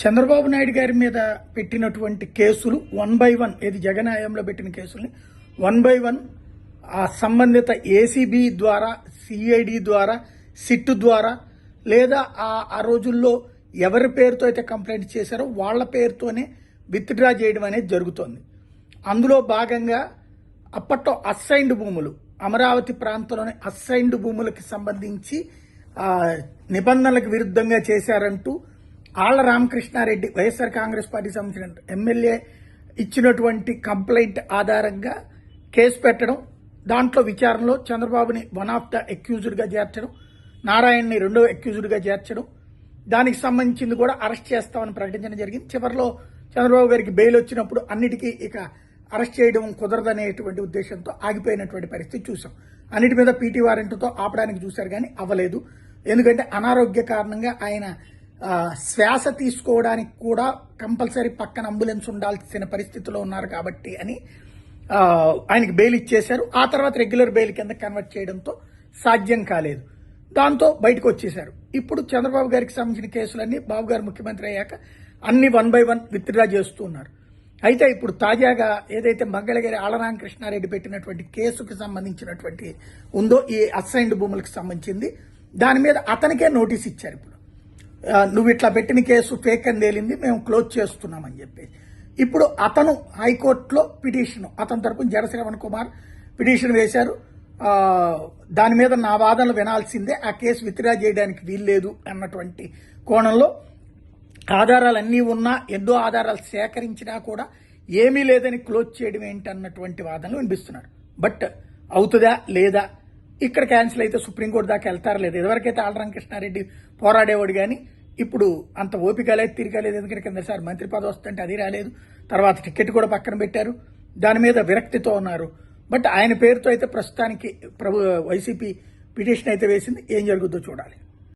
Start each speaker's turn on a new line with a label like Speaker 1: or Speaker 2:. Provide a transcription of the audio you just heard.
Speaker 1: చంద్రబాబు నాయుడు గారి మీద పెట్టినటువంటి కేసులు 1 by 1 ఇది జగన్ హయాంలో పెట్టిన కేసుల్ని 1 by 1 ఆ సంబంధిత ఏసీబీ ద్వారా, సిఐడి ద్వారా, సిట్ ద్వారా లేదా ఆ రోజుల్లో ఎవరి పేరుతో అయితే కంప్లైంట్ చేశారో వాళ్ళ పేరుతోనే విత్డ్రా చేయడం అనేది జరుగుతోంది. అందులో భాగంగా అప్పట్లో అసైన్డ్ భూములు, అమరావతి ప్రాంతంలోని అసైన్డ్ భూములకి సంబంధించి నిబంధనలకు విరుద్ధంగా చేశారంటూ ఆళ్ల రామకృష్ణారెడ్డి వైఎస్ఆర్ కాంగ్రెస్ పార్టీకి సంబంధించిన ఎమ్మెల్యే ఇచ్చినటువంటి కంప్లైంట్ ఆధారంగా కేసు పెట్టడం, దాంట్లో విచారణలో చంద్రబాబుని 1 ఆఫ్ ద అక్యూజ్డ్గా చేర్చడం, నారాయణని 2వ అక్యూజ్డ్గా చేర్చడం, దానికి సంబంధించింది కూడా అరెస్ట్ చేస్తామని ప్రకటించడం జరిగింది. చివరిలో చంద్రబాబు గారికి బెయిల్ వచ్చినప్పుడు అన్నిటికీ ఇక అరెస్ట్ చేయడం కుదరదనేటువంటి ఉద్దేశంతో ఆగిపోయినటువంటి పరిస్థితి చూసాం. అన్నిటి మీద పీటీ వారెంట్తో ఆపడానికి చూశారు కానీ అవ్వలేదు. ఎందుకంటే అనారోగ్య కారణంగా ఆయన శ్వాస తీసుకోవడానికి కూడా కంపల్సరీ పక్కన అంబులెన్స్ ఉండాల్సిన పరిస్థితిలో ఉన్నారు కాబట్టి అని ఆయనకి బెయిల్ ఇచ్చేశారు. ఆ తర్వాత రెగ్యులర్ బెయిల్ కింద కన్వర్ట్ చేయడంతో సాధ్యం కాలేదు. దాంతో బయటకు వచ్చేశారు. ఇప్పుడు చంద్రబాబు గారికి సంబంధించిన కేసులన్నీ బాబు గారు ముఖ్యమంత్రి అయ్యాక అన్ని 1 by 1 విత్డ్రా చేస్తూ ఉన్నారు. అయితే ఇప్పుడు తాజాగా ఏదైతే మంగళగిరి ఆళ్ల రామకృష్ణారెడ్డి పెట్టినటువంటి కేసుకు సంబంధించినటువంటి ఉందో, ఈ అసైన్డ్ భూములకు సంబంధించింది, దాని మీద అతనికే నోటీస్ ఇచ్చారు. ఇప్పుడు నువ్వు ఇట్లా పెట్టిన కేసు ఫేక్ అని తేలింది, మేము క్లోజ్ చేస్తున్నామని చెప్పి ఇప్పుడు అతను హైకోర్టులో పిటిషన్, అతని తరపున జడశ్రవణ్ కుమార్ పిటిషన్ వేశారు. దాని మీద నా వాదనలు వినాల్సిందే, ఆ కేసు విత్డ్రా చేయడానికి వీల్లేదు అన్నటువంటి కోణంలో ఆధారాలన్నీ ఉన్నా, ఎన్నో ఆధారాలు సేకరించినా కూడా ఏమీ లేదని క్లోజ్ చేయడం ఏంటన్నటువంటి వాదనలు వినిపిస్తున్నారు. బట్ అవుతుందా లేదా, ఇక్కడ క్యాన్సిల్ అయితే సుప్రీంకోర్టు దాకా వెళ్తారా లేదా? ఇదివరకైతే ఆళ్ల రామకృష్ణారెడ్డి పోరాడేవాడు కానీ ఇప్పుడు అంత ఓపిక లేదు, తిరగలేదు. ఎందుకంటే కిందసారి మంత్రి పదవి వస్తుంటే అది రాలేదు, తర్వాత టికెట్ కూడా పక్కన పెట్టారు, దాని మీద విరక్తితో ఉన్నారు. బట్ ఆయన పేరుతో అయితే ప్రస్తుతానికి వైసీపీ పిటిషన్ అయితే వేసింది. ఏం జరుగుతుందో చూడాలి.